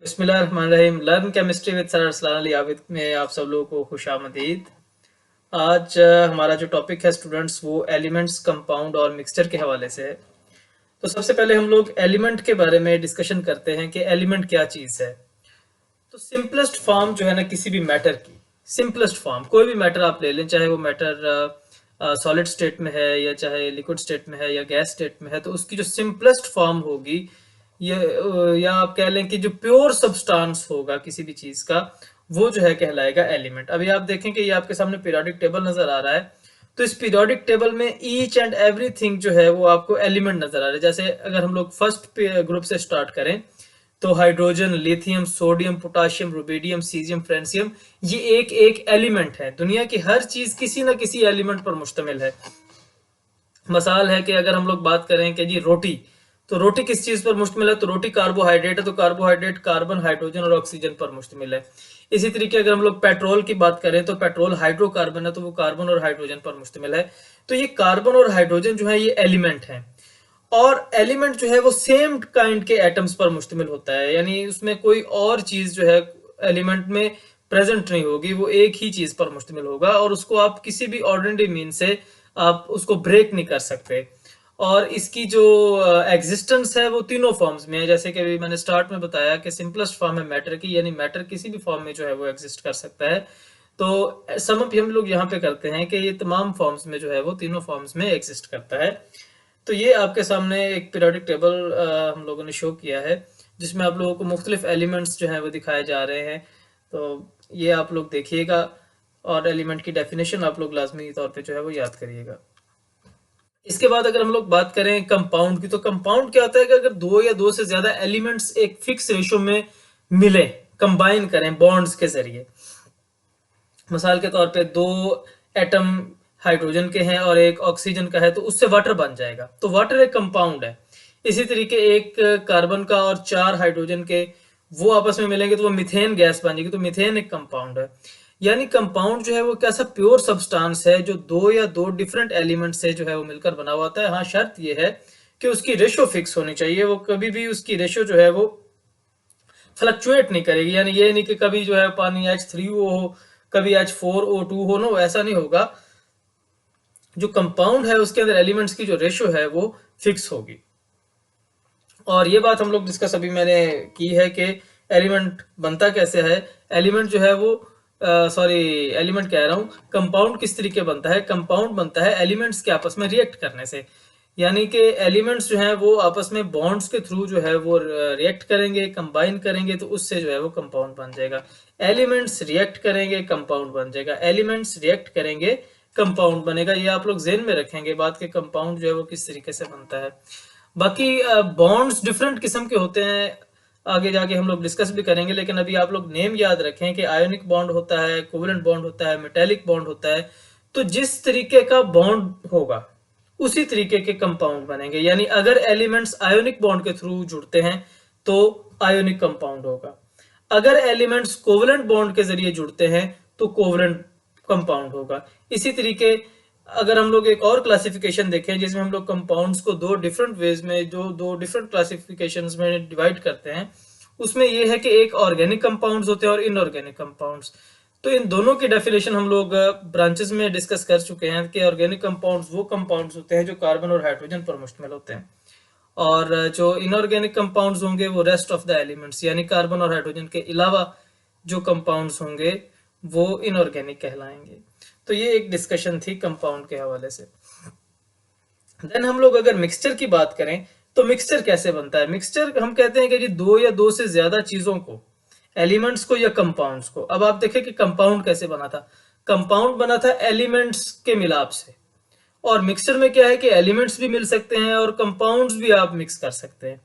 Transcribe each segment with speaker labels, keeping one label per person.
Speaker 1: बिस्मिल्लाहिर्रहमानिर्रहीम। Learn chemistry with sir Arsalan Ali Abid में आप सब लोगों को खुशामदीद। आज हमारा जो टॉपिक है स्टूडेंट्स वो एलिमेंट्स, कंपाउंड और मिक्सचर के हवाले से है। तो सबसे पहले हम लोग एलिमेंट के बारे में डिस्कशन करते हैं कि एलिमेंट क्या चीज़ है। तो सिंपलेस्ट फॉर्म जो है ना किसी भी मैटर की, सिंपलेस्ट फॉर्म कोई भी मैटर आप ले लें, चाहे वो मैटर सॉलिड स्टेट में है या चाहे लिक्विड स्टेट में है या गैस स्टेट में है, तो उसकी जो सिंपलेस्ट फॉर्म होगी या आप कह लें कि जो प्योर सब्सटेंस होगा किसी भी चीज़ का, वो जो है कहलाएगा एलिमेंट। अभी आप देखें कि ये आपके सामने पीरियोडिक टेबल नज़र आ रहा है। तो इस पीरियोडिक टेबल में ईच एंड एवरीथिंग जो है वो आपको एलिमेंट नज़र आ रहा है। जैसे अगर हम लोग फर्स्ट ग्रुप से स्टार्ट करें तो hydrogen, lithium, sodium, potassium, rubidium, caesium, francium, ये एक एक एलिमेंट है। दुनिया की हर चीज किसी ना किसी एलिमेंट पर मुश्तमिल है। मसाल है कि अगर हम लोग बात करें कि जी रोटी, तो रोटी किस चीज पर मुश्तमिल है? तो रोटी कार्बोहाइड्रेट है, तो कार्बोहाइड्रेट कार्बन, हाइड्रोजन और ऑक्सीजन पर मुश्तमिल है। इसी तरीके अगर हम लोग पेट्रोल की बात करें तो पेट्रोल हाइड्रोकार्बन है, तो वो कार्बन और हाइड्रोजन पर मुश्तमिल है। तो ये कार्बन और हाइड्रोजन जो है ये एलिमेंट है। और एलिमेंट जो है वो सेम काइंड के एटम्स पर मुश्तमिल होता है, यानी उसमें कोई और चीज जो है एलिमेंट में प्रेजेंट नहीं होगी, वो एक ही चीज पर मुश्तमिल होगा और उसको आप किसी भी ऑर्डिनरी मीन से आप उसको ब्रेक नहीं कर सकते। और इसकी जो एग्जिस्टेंस है वो तीनों फॉर्म्स में है। जैसे कि अभी मैंने स्टार्ट में बताया कि सिंपलेस्ट फॉर्म है मैटर की, यानी मैटर किसी भी फॉर्म में जो है वो एग्जिस्ट कर सकता है। तो सम अप हम लोग यहाँ पे करते हैं कि ये तमाम फॉर्म्स में जो है वो तीनों फॉर्म्स में एग्जिस्ट करता है। तो ये आपके सामने एक पीरियोडिक टेबल हम लोगों ने शो किया है, जिसमें आप लोगों को मुख्तलिफ एलिमेंट्स जो हैं वो दिखाए जा रहे हैं। तो ये आप लोग देखिएगा और एलिमेंट की डेफिनेशन आप लोग लाजमी तौर पे जो है वो याद करिएगा। इसके बाद अगर हम लोग बात करें कंपाउंड की, तो कंपाउंड क्या होता है कि अगर दो या दो से ज्यादा एलिमेंट्स एक फिक्स रेशो में मिले, कंबाइन करें बॉन्ड्स के जरिए। मिसाल के तौर पे दो एटम हाइड्रोजन के हैं और एक ऑक्सीजन का है, तो उससे वाटर बन जाएगा, तो वाटर एक कंपाउंड है। इसी तरीके एक कार्बन का और चार हाइड्रोजन के वो आपस में मिलेंगे तो वो मिथेन गैस बन जाएगी, तो मिथेन एक कंपाउंड है। यानी कंपाउंड जो है वो कैसा प्योर सब्सटेंस है जो दो या दो डिफरेंट एलिमेंट से जो है वो मिलकर बना हुआ होता है। हाँ, शर्त ये है कि उसकी रेशो फिक्स होनी चाहिए, वो कभी भी उसकी रेशो जो है वो फ्लक्चुएट नहीं करेगी। यानी ये नहीं कि कभी जो है पानी H3O हो, कभी H4O2 हो, नो, ऐसा नहीं होगा। जो कंपाउंड है उसके अंदर एलिमेंट्स की जो रेशो है वो फिक्स होगी। और ये बात हम लोग डिस्कस अभी मैंने की है कि एलिमेंट बनता कैसे है। एलिमेंट जो है वो सॉरी, एलिमेंट कह रहा हूँ, कंपाउंड किस तरीके बनता है। कंपाउंड बनता है एलिमेंट्स के आपस में रिएक्ट करने से, यानी कि एलिमेंट्स जो हैं वो आपस में बॉन्ड्स के थ्रू जो है वो रिएक्ट करेंगे, कंबाइन करेंगे, तो उससे जो है वो कंपाउंड बन जाएगा। एलिमेंट्स रिएक्ट करेंगे, कंपाउंड बन जाएगा। एलिमेंट्स रिएक्ट करेंगे, कंपाउंड बनेगा। ये आप लोग जेहन में रखेंगे बात के कंपाउंड जो है वो किस तरीके से बनता है। बाकी बॉन्ड्स डिफरेंट किस्म के होते हैं, आगे जाके हम लोग डिस्कस भी करेंगे, लेकिन अभी आप लोग नेम याद रखें कि आयोनिक बॉन्ड होता है, कोवलेंट बॉन्ड होता है, मेटेलिक बॉन्ड होता है। तो जिस तरीके का बॉन्ड होगा उसी तरीके के कंपाउंड बनेंगे। यानी अगर एलिमेंट्स आयोनिक बॉन्ड के थ्रू जुड़ते हैं तो आयोनिक कंपाउंड होगा, अगर एलिमेंट्स कोवलेंट बॉन्ड के जरिए जुड़ते हैं तो कोवलेंट कंपाउंड होगा। इसी तरीके अगर हम लोग एक और क्लासिफिकेशन देखें जिसमें हम लोग कंपाउंड्स को दो डिफरेंट वेज में, जो दो डिफरेंट क्लासिफिकेशंस में डिवाइड करते हैं, उसमें यह है कि एक ऑर्गेनिक कंपाउंड्स होते हैं और इनऑर्गेनिक कंपाउंड्स। तो इन दोनों की डेफिनेशन हम लोग ब्रांचेस में डिस्कस कर चुके हैं कि ऑर्गेनिक कंपाउंड्स वो कंपाउंड्स होते हैं जो कार्बन और हाइड्रोजन पर मुश्तमिल होते हैं, और जो इनऑर्गेनिक कंपाउंड्स होंगे वो रेस्ट ऑफ द एलिमेंट्स, यानी कार्बन और हाइड्रोजन के अलावा जो कंपाउंड्स होंगे वो इनऑर्गेनिक कहलाएंगे। तो ये एक डिस्कशन थी कंपाउंड के हवाले से। देन हम लोग अगर मिक्सचर की बात करें तो मिक्सचर कैसे बनता है। मिक्सचर हम कहते हैं कि जी दो या दो से ज्यादा चीजों को, एलिमेंट्स को या कंपाउंड्स को। अब आप देखें कि कंपाउंड कैसे बना था। कंपाउंड बना था एलिमेंट्स के मिलाप से, और मिक्सचर में क्या है कि एलिमेंट्स भी मिल सकते हैं और कंपाउंड्स भी आप मिक्स कर सकते हैं।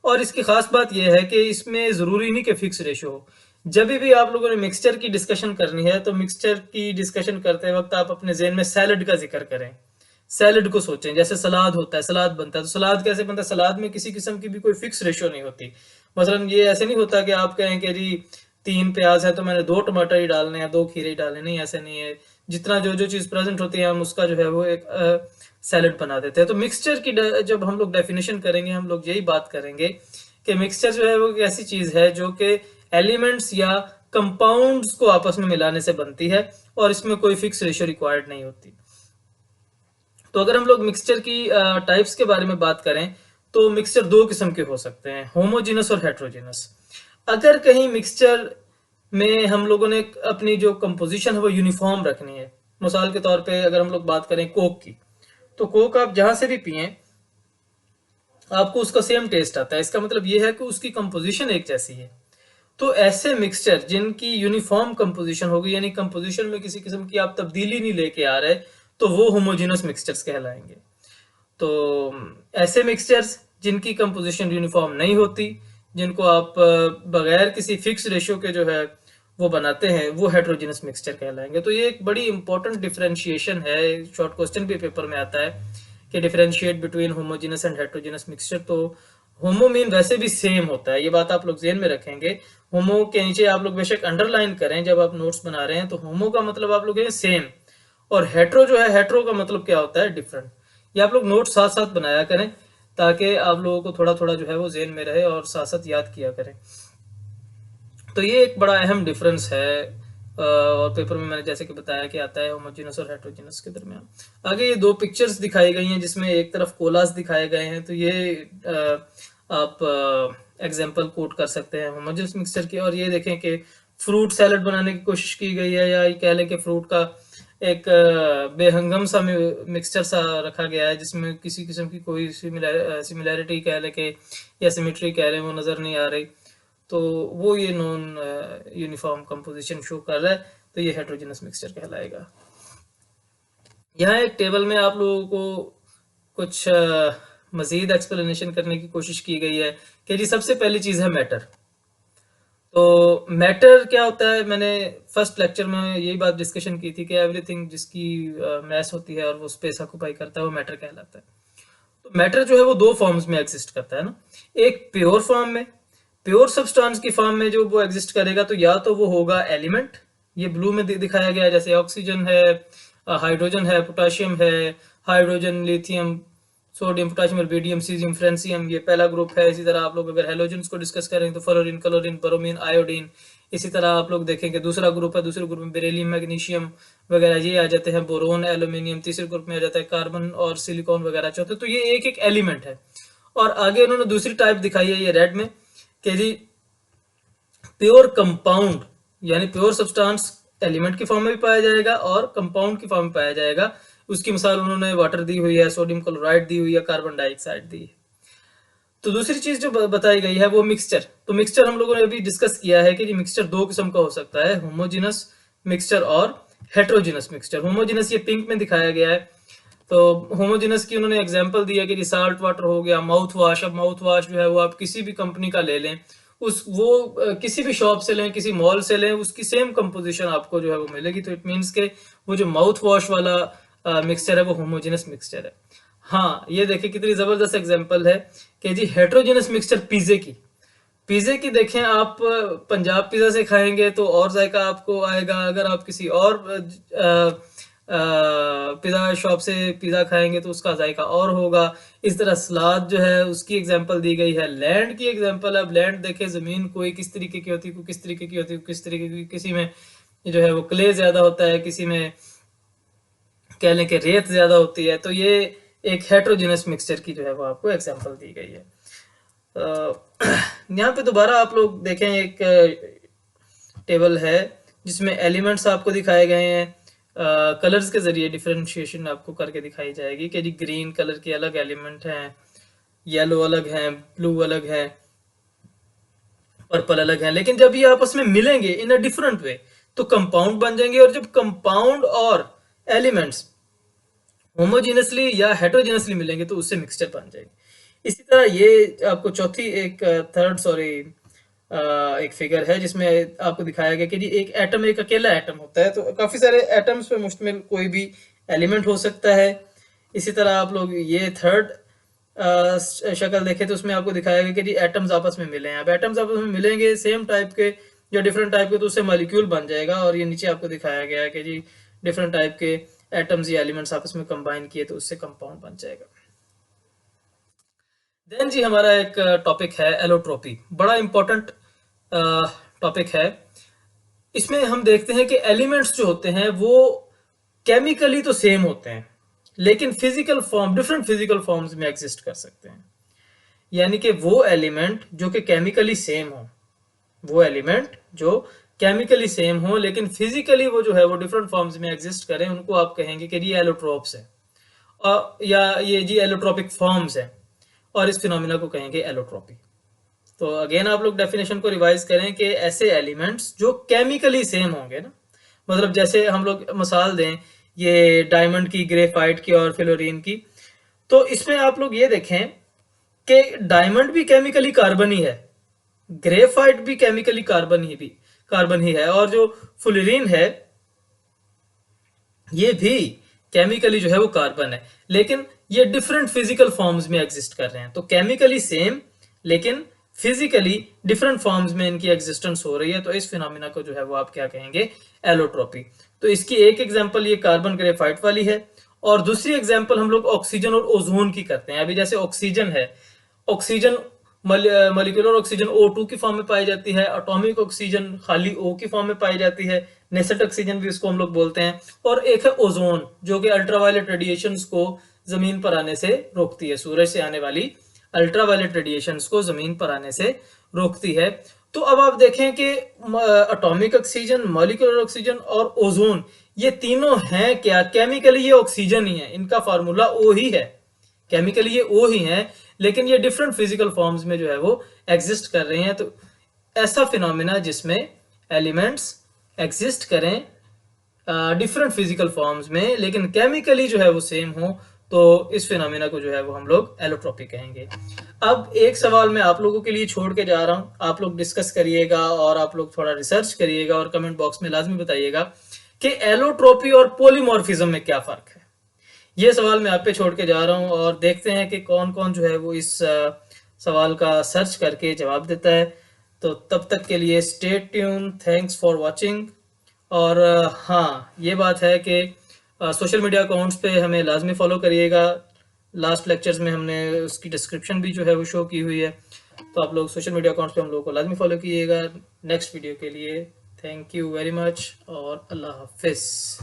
Speaker 1: और इसकी खास बात यह है कि इसमें जरूरी नहीं कि फिक्स रेशो हो। जब भी आप लोगों ने मिक्सचर की डिस्कशन करनी है तो मिक्सचर की डिस्कशन करते वक्त आप अपने जेहन में सैलड का जिक्र करें, सैलड को सोचें। जैसे सलाद होता है, सलाद बनता है, तो सलाद कैसे बनता है? सलाद में किसी किस्म की भी कोई फिक्स रेशो नहीं होती। मसलन ये ऐसे नहीं होता कि आप कहें कि जी 3 प्याज है तो मैंने 2 टमाटर ही डालने हैं, 2 खीरे ही डालने, नहीं, ऐसे नहीं है। जितना जो जो चीज प्रेजेंट होती है हम उसका जो है वो एक सैलड बना देते हैं। तो मिक्सचर की जब हम लोग डेफिनेशन करेंगे हम लोग यही बात करेंगे कि मिक्सचर जो है वो एक ऐसी चीज है जो कि एलिमेंट्स या कंपाउंड्स को आपस में मिलाने से बनती है और इसमें कोई फिक्स रेशियो रिक्वायर्ड नहीं होती। तो अगर हम लोग मिक्सचर की टाइप्स के बारे में बात करें तो मिक्सचर दो किस्म के हो सकते हैं, होमोजीनस और हेट्रोजीनस। अगर कहीं मिक्सचर में हम लोगों ने अपनी जो कंपोजिशन है वो यूनिफॉर्म रखनी है, मिसाल के तौर पे अगर हम लोग बात करें कोक की, तो कोक आप जहां से भी पिए आपको उसका सेम टेस्ट आता है, इसका मतलब ये है कि उसकी कंपोजिशन एक जैसी है। तो ऐसे मिक्सचर जिनकी यूनिफॉर्म कंपोजिशन होगी, यानी कंपोजिशन में किसी किस्म की आप तब्दीली नहीं लेके आ रहे, तो वो होमोजीनस मिक्सचर्स कहलाएंगे। तो ऐसे मिक्सचर्स जिनकी कंपोजिशन यूनिफॉर्म नहीं होती, जिनको आप बगैर किसी फिक्स रेशियो के जो है वो बनाते हैं, वो हेट्रोजीनस मिक्सचर कहलाएंगे। तो ये एक बड़ी इंपॉर्टेंट डिफरेंशिएशन है, शॉर्ट क्वेश्चन भी पेपर में आता है कि differentiate between homogeneous and heterogeneous mixture. तो होमो मीन वैसे भी सेम होता है, ये बात आप लोग ज़हन में रखेंगे। होमो के नीचे आप लोग बेशक अंडरलाइन करें जब आप नोट्स बना रहे हैं, तो होमो का मतलब आप लोग सेम, और हेट्रो जो है, हेट्रो का मतलब क्या होता है, डिफरेंट। ये आप लोग नोट साथ साथ बनाया करें ताकि आप लोगों को थोड़ा थोड़ा जो है वो जेन में रहे और साथ साथ याद किया करें। तो ये एक बड़ा अहम डिफरेंस है, और पेपर में मैंने जैसे कि बताया कि आता है होमोजीनस और हेट्रोजीनस के दरमियान। आगे ये दो पिक्चर्स दिखाई गई हैं जिसमें एक तरफ कोलास दिखाए गए हैं, तो ये आप एग्जांपल कोट कर सकते हैं होमोजीनस मिक्सचर की। और ये देखें कि फ्रूट सैलड बनाने की कोशिश की गई है, या ये कह लें कि फ्रूट का एक बेहंगम सा मिक्सचर सा रखा गया है जिसमें किसी किस्म की कोई सिमिलैरिटी कह लें कि या सिमिट्री कह लें वो नज़र नहीं आ रही, तो वो ये नॉन यूनिफॉर्म कंपोजिशन शो कर रहा है, तो ये हेट्रोजीनस मिक्सचर कहलाएगा। यहाँ एक टेबल में आप लोगों को कुछ मज़ीद एक्सप्लेनेशन करने की कोशिश की गई है कि जी सबसे पहली चीज़ है मैटर। तो मैटर क्या होता है, मैंने फर्स्ट लेक्चर में यही बात डिस्कशन की थी कि एवरीथिंग जिसकी मैस होती है और वो स्पेस ऑक्युपाई करता है वो मैटर कहलाता है। तो मैटर जो है वो दो फॉर्म्स में एग्जिस्ट करता है ना, एक प्योर फॉर्म में, प्योर सब्सटेंस की फॉर्म में जो वो एग्जिस्ट करेगा, तो या तो वो होगा एलिमेंट, ये ब्लू में दिखाया गया है, जैसे ऑक्सीजन है, हाइड्रोजन है, पोटाशियम है, hydrogen, lithium, sodium, potassium, rubidium, caesium, francium, ये पहला ग्रुप है। इसी तरह आप लोग अगर हेलोजन्स को डिस्कस करें तो फ्लोरीन, क्लोरीन, ब्रोमीन, आयोडीन। इसी तरह आप लोग देखेंगे दूसरा ग्रुप है, दूसरे ग्रुप में बेरिलियम, मैग्नीशियम वगैरह ये आ जाते हैं, बोरोन, एल्यूमिनियम। तीसरे ग्रुप में आ जाता है कार्बन और सिलिकॉन वगैरह। चौथे, तो ये एक एक एलिमेंट है। और आगे उन्होंने दूसरी टाइप दिखाई है ये रेड में कि जी प्योर कंपाउंड, यानी प्योर सब्सटेंस एलिमेंट की फॉर्म में भी पाया जाएगा और कंपाउंड की फॉर्म में पाया जाएगा। उसकी मिसाल उन्होंने वाटर दी हुई है, सोडियम क्लोराइड दी हुई है, कार्बन डाइऑक्साइड दी है। तो दूसरी चीज जो बताई गई है वो मिक्सचर। तो मिक्सचर हम लोगों ने अभी डिस्कस किया है कि मिक्सचर दो किस्म का हो सकता है, होमोजीनस मिक्सचर और हेट्रोजीनस मिक्सचर। होमोजीनस ये पिंक में दिखाया गया है। तो होमोजीनस की उन्होंने एग्जांपल दिया कि साल्ट वाटर हो गया, माउथ वॉश। अब माउथ वॉश जो है वो आप किसी भी कंपनी का ले लें, उस वो किसी भी शॉप से लें, किसी मॉल से लें, उसकी सेम कंपोजिशन आपको जो है वो मिलेगी। तो इट मीन्स के वो जो माउथ वॉश वाला मिक्सचर है वो होमोजीनस मिक्सचर है। हाँ, ये देखिए कितनी जबरदस्त एग्जांपल है कि जी हेट्रोजीनस मिक्सचर पिज्जे की। पिज्जे की देखें आप, पंजाब पिज्जा से खाएंगे तो और जायका आपको आएगा, अगर आप किसी और पिज्जा शॉप से पिज्जा खाएंगे तो उसका जायका और होगा। इस तरह सलाद जो है उसकी एग्जांपल दी गई है, लैंड की एग्जांपल। अब लैंड देखें, जमीन कोई किस तरीके की होती है, कोई किस तरीके की होती है, किस तरीके की, किसी में जो है वो क्ले ज्यादा होता है, किसी में कह लें कि रेत ज्यादा होती है। तो ये एक हेट्रोजीनस मिक्सचर की जो है वो आपको एग्जांपल दी गई है। यहाँ पे दोबारा आप लोग देखें, एक टेबल है जिसमें एलिमेंट्स आपको दिखाए गए हैं, कलर्स के जरिए डिफरेंशिएशन आपको करके दिखाई जाएगी कि जी ग्रीन कलर के अलग एलिमेंट हैं, येलो अलग हैं, ब्लू अलग है, पर्पल अलग है। लेकिन जब ये आपस में मिलेंगे इन अ डिफरेंट वे तो कंपाउंड बन जाएंगे। और जब कंपाउंड और एलिमेंट्स होमोजीनसली या हेट्रोजीनसली मिलेंगे तो उससे मिक्सचर बन जाएगी। इसी तरह ये आपको चौथी एक थर्ड सॉरी एक फिगर है जिसमें आपको दिखाया गया कि जी एक एटम एक अकेला एटम होता है, तो काफी सारे एटम्स पे मुश्तमिल कोई भी एलिमेंट हो सकता है। इसी तरह आप लोग ये थर्ड शक्ल देखें तो उसमें आपको दिखाया गया कि जी एटम्स आपस में मिले हैं। अब एटम्स आपस में मिलेंगे सेम टाइप के या डिफरेंट टाइप के, तो उससे मॉलिक्यूल बन जाएगा। और ये नीचे आपको दिखाया गया है कि जी डिफरेंट टाइप के एटम्स या एलिमेंट्स आपस में कंबाइन किए तो उससे कंपाउंड बन जाएगा। देन जी हमारा एक टॉपिक है एलोट्रोपी, बड़ा इंपॉर्टेंट टॉपिक है। इसमें हम देखते हैं कि एलिमेंट्स जो होते हैं वो केमिकली तो सेम होते हैं, लेकिन physical form different physical forms में एग्जिस्ट कर सकते हैं। यानी कि वो एलिमेंट जो कि केमिकली सेम हो, वो एलिमेंट जो केमिकली सेम हो लेकिन फिजिकली वो जो है वो डिफरेंट फॉर्म्स में एग्जिस्ट करें, उनको आप कहेंगे कि ये एलोट्रोप्स है, या ये जी एलोट्रोपिक फॉर्म्स है, और इस फिनोमिना को कहेंगे एलोट्रोपी। तो अगेन आप लोग डेफिनेशन को रिवाइज करें कि ऐसे एलिमेंट्स जो केमिकली सेम होंगे ना, मतलब जैसे हम लोग मिसाल दें ये डायमंड की, ग्रेफाइट की और फ्लोरीन की, तो इसमें आप लोग ये देखें कि डायमंड भी केमिकली कार्बन ही है, ग्रेफाइट भी केमिकली कार्बन ही है, और जो फ्लोरीन है ये भी केमिकली जो है वो कार्बन है, लेकिन ये डिफरेंट फिजिकल फॉर्म्स में एग्जिस्ट कर रहे हैं। तो केमिकली सेम लेकिन फिजिकली डिफरेंट फॉर्म्स में इनकी एग्जिस्टेंस हो रही है, तो इस फिनोमिना को जो है वो आप क्या कहेंगे, एलोट्रोपी। तो इसकी एक एग्जांपल ये कार्बन ग्रेफाइट वाली है, और दूसरी एग्जांपल हम लोग ऑक्सीजन और ओजोन की करते हैं। अभी जैसे ऑक्सीजन है, ऑक्सीजन मॉलिक्यूलर ऑक्सीजन O2 की फॉर्म में पाई जाती है, एटॉमिक ऑक्सीजन खाली O की फॉर्म में पाई जाती है, नेसेट ऑक्सीजन भी इसको हम लोग बोलते हैं, और एक है ओजोन जो कि अल्ट्रावायलेट रेडिएशंस को जमीन पर आने से रोकती है, सूरज से आने वाली अल्ट्रावायलेट रेडिएशंस को जमीन पर आने से रोकती है। तो अब आप देखें कि एटॉमिक ऑक्सीजन, मॉलिक्यूलर ऑक्सीजन और ओजोन, ये तीनों हैं क्या, केमिकली ये ऑक्सीजन ही है, इनका फार्मूला O ही है, केमिकली ये O ही है, लेकिन ये डिफरेंट फिजिकल फॉर्म्स में जो है वो एग्जिस्ट कर रहे हैं। तो ऐसा फिनोमिना जिसमें एलिमेंट्स एग्जिस्ट करें डिफरेंट फिजिकल फॉर्म्स में लेकिन केमिकली जो है वो सेम हो, तो इस फिनोमिना को जो है वो हम लोग एलोट्रोपी कहेंगे। अब एक सवाल मैं आप लोगों के लिए छोड़ के जा रहा हूं, आप लोग डिस्कस करिएगा और आप लोग थोड़ा रिसर्च करिएगा और कमेंट बॉक्स में लाजमी बताइएगा कि एलोट्रोपी और पॉलीमॉर्फिज्म में क्या फर्क है। ये सवाल मैं आप पे छोड़ के जा रहा हूँ, और देखते हैं कि कौन कौन जो है वो इस सवाल का सर्च करके जवाब देता है। तो तब तक के लिए stay tune, thanks for watching. और हाँ, ये बात है कि सोशल मीडिया अकाउंट्स पे हमें लाजमी फॉलो करिएगा। लास्ट लेक्चर्स में हमने उसकी डिस्क्रिप्शन भी जो है वो शो की हुई है, तो आप लोग सोशल मीडिया अकाउंट्स पे हम लोगों को लाजमी फॉलो कीजिएगा। नेक्स्ट वीडियो के लिए थैंक यू वेरी मच और अल्लाह हाफिज़।